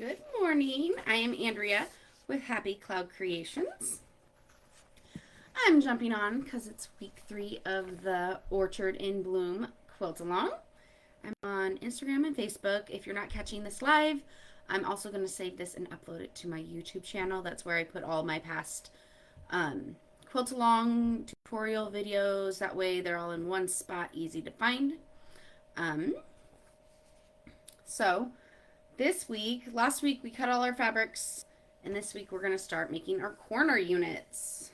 Good morning. I am Andrea with Happy Cloud Creations. I'm jumping on because it's week 3 of the Orchard in Bloom Quilt Along. I'm on Instagram and Facebook. If you're not catching this live, I'm also going to save this and upload it to my YouTube channel. That's where I put all my past quilt along tutorial videos. That way they're all in one spot, easy to find. So this week, last week we cut all our fabrics, and this week we're going to start making our corner units.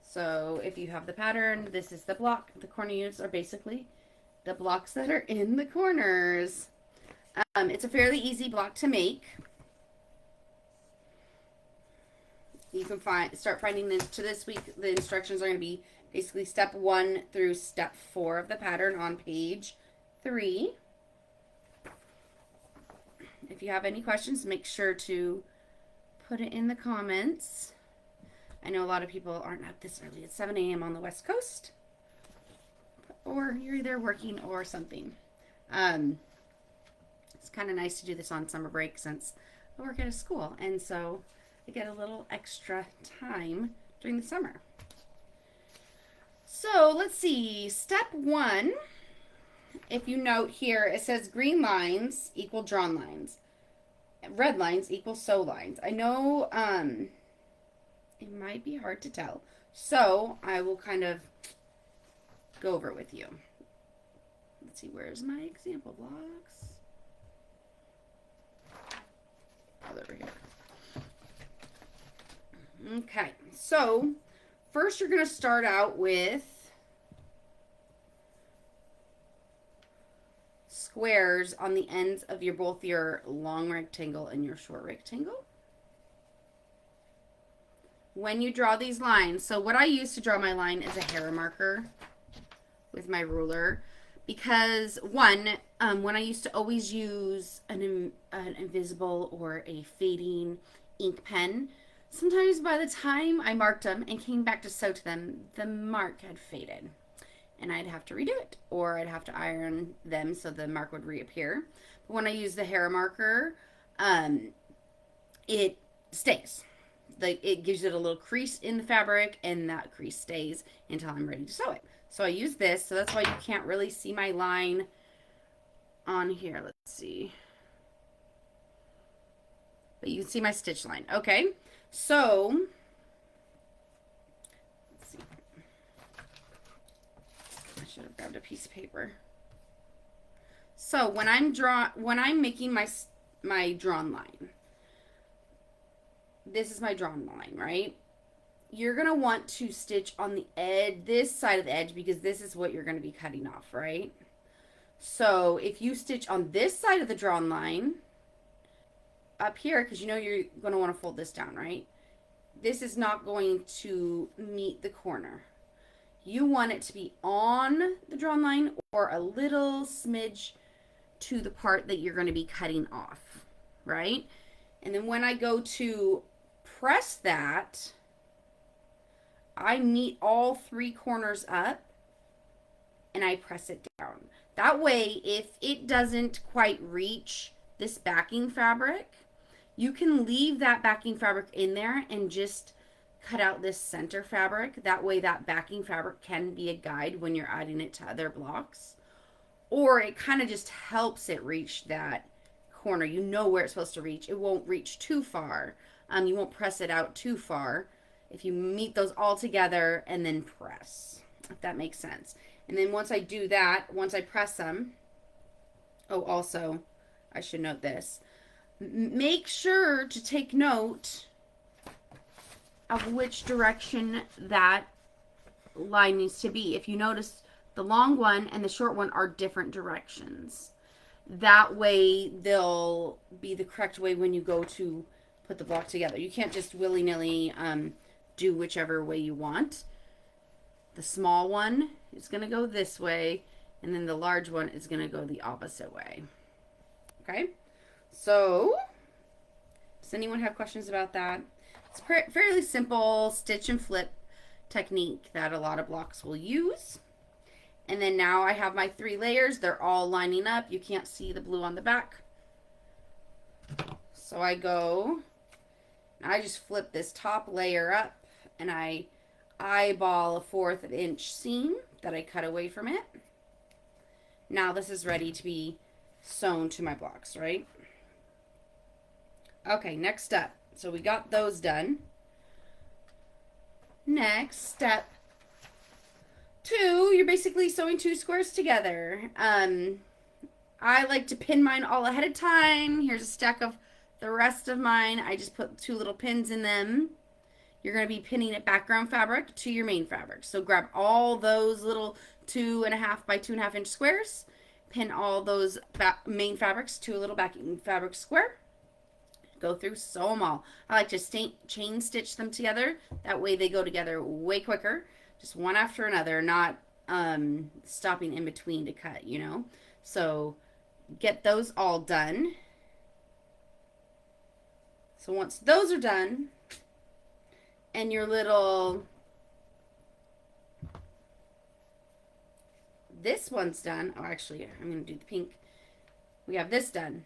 So if you have the pattern, this is the block. The corner units are basically the blocks that are in the corners. It's a fairly easy block to make. You can start finding this to this week. The instructions are going to be basically step 1 through step 4 of the pattern on page 3. If you have any questions, make sure to put it in the comments. I know a lot of people aren't up this early. It's 7 a.m. on the West Coast. Or you're either working or something. It's kind of nice to do this on summer break since I work at a school. And so I get a little extra time during the summer. So let's see. Step 1. If you note here, it says green lines equal drawn lines. Red lines equal sew lines. I know it might be hard to tell. So I will kind of go over it with you. Let's see, where's my example blocks? Oh, they're over here. Okay, so first you're going to start out with squares on the ends of both your long rectangle and your short rectangle. When you draw these lines, so what I use to draw my line is a hair marker with my ruler, because when I used to always use an invisible or a fading ink pen, sometimes by the time I marked them and came back to sew to them, the mark had faded. And I'd have to redo it, or I'd have to iron them so the mark would reappear. But when I use the hair marker, it stays. Like, it gives it a little crease in the fabric, and that crease stays until I'm ready to sew it. So I use this, so that's why you can't really see my line on here. Let's see. But you can see my stitch line. Okay, so should have grabbed a piece of paper. So when I'm making my drawn line, this is my drawn line, right? You're gonna want to stitch on the edge, this side of the edge, because this is what you're gonna be cutting off, right? So if you stitch on this side of the drawn line up here, because you know you're gonna want to fold this down, right? This is not going to meet the corner. You want it to be on the drawn line or a little smidge to the part that you're going to be cutting off, right? And then when I go to press that, I meet all 3 corners up and I press it down. That way, if it doesn't quite reach this backing fabric, you can leave that backing fabric in there and just cut out this center fabric. That way that backing fabric can be a guide when you're adding it to other blocks. Or it kind of just helps it reach that corner. You know where it's supposed to reach. It won't reach too far. You won't press it out too far if you meet those all together and then press, if that makes sense. And then once I do that, once I press them, oh, also, I should note this. Make sure to take note of which direction that line needs to be. If you notice, the long one and the short one are different directions. That way they'll be the correct way when you go to put the block together. You can't just willy-nilly do whichever way you want. The small one is going to go this way, and then the large one is going to go the opposite way. Okay? So, does anyone have questions about that? It's fairly simple stitch and flip technique that a lot of blocks will use. And then now I have my 3 layers. They're all lining up. You can't see the blue on the back. So I go, I just flip this top layer up and I eyeball a 1/4 of an inch seam that I cut away from it. Now this is ready to be sewn to my blocks, right? Okay, next step. So we got those done. Next step 2, you're basically sewing 2 squares together. I like to pin mine all ahead of time. Here's a stack of the rest of mine. I just put 2 little pins in them. You're going to be pinning a background fabric to your main fabric. So grab all those little 2.5 by 2.5 inch squares. Pin all those main fabrics to a little backing fabric square. Go through, sew them all. I like to chain stitch them together. That way they go together way quicker. Just one after another, not stopping in between to cut, you know. So get those all done. So once those are done, and your little, this one's done. Oh, actually, I'm going to do the pink. We have this done.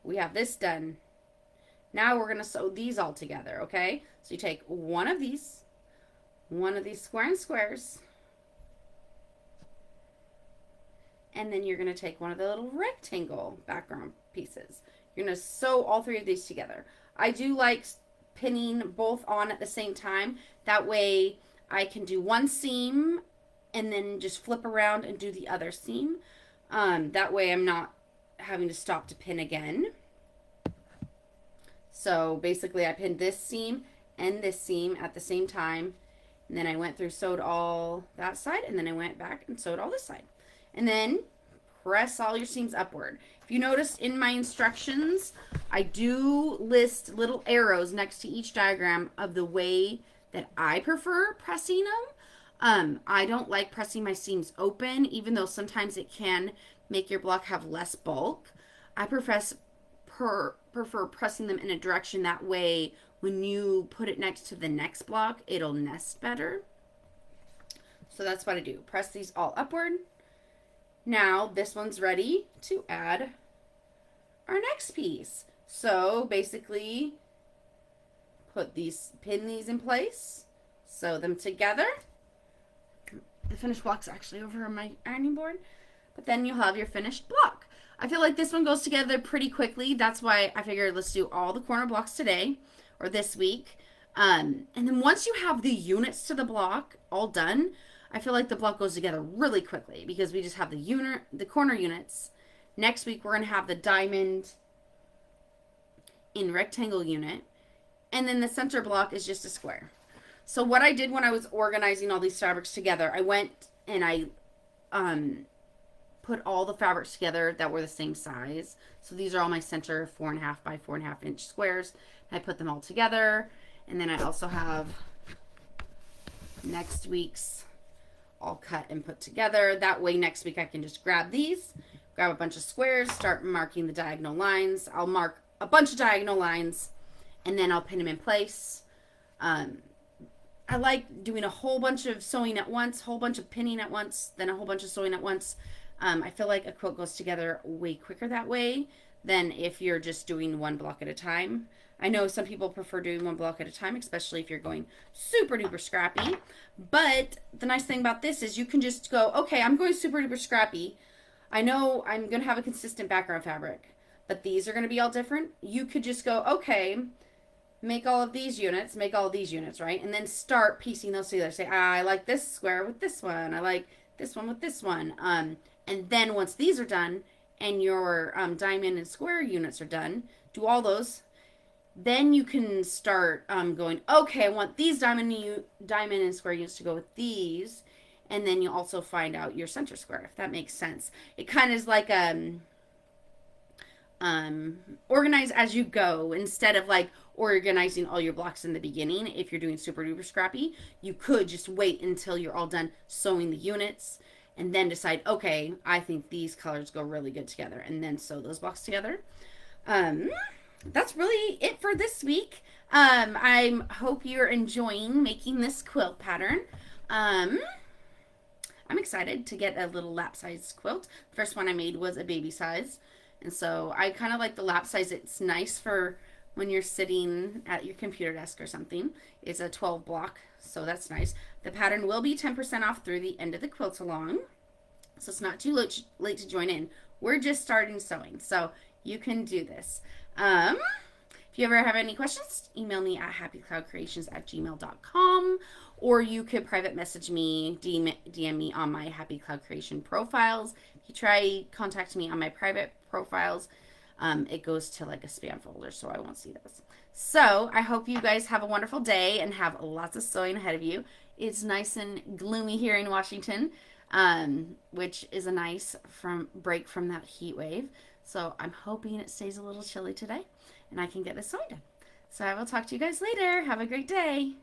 We have this done. Now we're going to sew these all together, okay? So you take one of these square and squares, and then you're going to take one of the little rectangle background pieces. You're going to sew all 3 of these together. I do like pinning both on at the same time. That way I can do one seam and then just flip around and do the other seam. That way I'm not having to stop to pin again. So basically I pinned this seam and this seam at the same time. And then I went through, sewed all that side, and then I went back and sewed all this side. And then press all your seams upward. If you notice in my instructions, I do list little arrows next to each diagram of the way that I prefer pressing them. I don't like pressing my seams open, even though sometimes it can make your block have less bulk. I prefer pressing them in a direction that way when you put it next to the next block, it'll nest better. So that's what I do. Press these all upward. Now this one's ready to add our next piece. So basically pin these in place, sew them together. The finished block's actually over on my ironing board, but then you'll have your finished block. I feel like this one goes together pretty quickly. That's why I figured let's do all the corner blocks today or this week. And then once you have the units to the block all done, I feel like the block goes together really quickly because we just have the corner units. Next week we're going to have the diamond in rectangle unit, and then the center block is just a square. So what I did when I was organizing all these fabrics together, I went and I put all the fabrics together that were the same size. So these are all my center 4.5 by 4.5 inch squares. I put them all together, and then I also have next week's all cut and put together. That way next week I can just grab these, grab a bunch of squares, start marking the diagonal lines. I'll mark a bunch of diagonal lines, and then I'll pin them in place. I like doing a whole bunch of sewing at once, whole bunch of pinning at once, then a whole bunch of sewing at once. I feel like a quilt goes together way quicker that way than if you're just doing one block at a time. I know some people prefer doing one block at a time, especially if you're going super duper scrappy. But the nice thing about this is you can just go, okay, I'm going super duper scrappy. I know I'm going to have a consistent background fabric, but these are going to be all different. You could just go, okay, make all of these units, make all of these units, right? And then start piecing those together. Say, I like this square with this one. I like this one with this one. And then once these are done and your diamond and square units are done, do all those. Then you can start going, okay, I want these diamond and square units to go with these. And then you also find out your center square, if that makes sense. It kind of is like organize as you go instead of like organizing all your blocks in the beginning. If you're doing super duper scrappy, you could just wait until you're all done sewing the units and then decide, okay, I think these colors go really good together, and then sew those blocks together. That's really it for this week. I hope you're enjoying making this quilt pattern. I'm excited to get a little lap size quilt. The first one I made was a baby size. And so I kind of like the lap size. It's nice for when you're sitting at your computer desk or something. It's a 12 block, so that's nice. The pattern will be 10% off through the end of the quilt along, so it's not too late to join in. We're just starting sewing, so you can do this. If you ever have any questions, email me at happycloudcreations@gmail.com, or you could private message me, DM me on my Happy Cloud Creation profiles. If you try contact me on my private profiles, it goes to like a spam folder, so I won't see those. So I hope you guys have a wonderful day and have lots of sewing ahead of you. It's nice and gloomy here in Washington, which is a nice break from that heat wave. So I'm hoping it stays a little chilly today and I can get this sewing done. So I will talk to you guys later. Have a great day.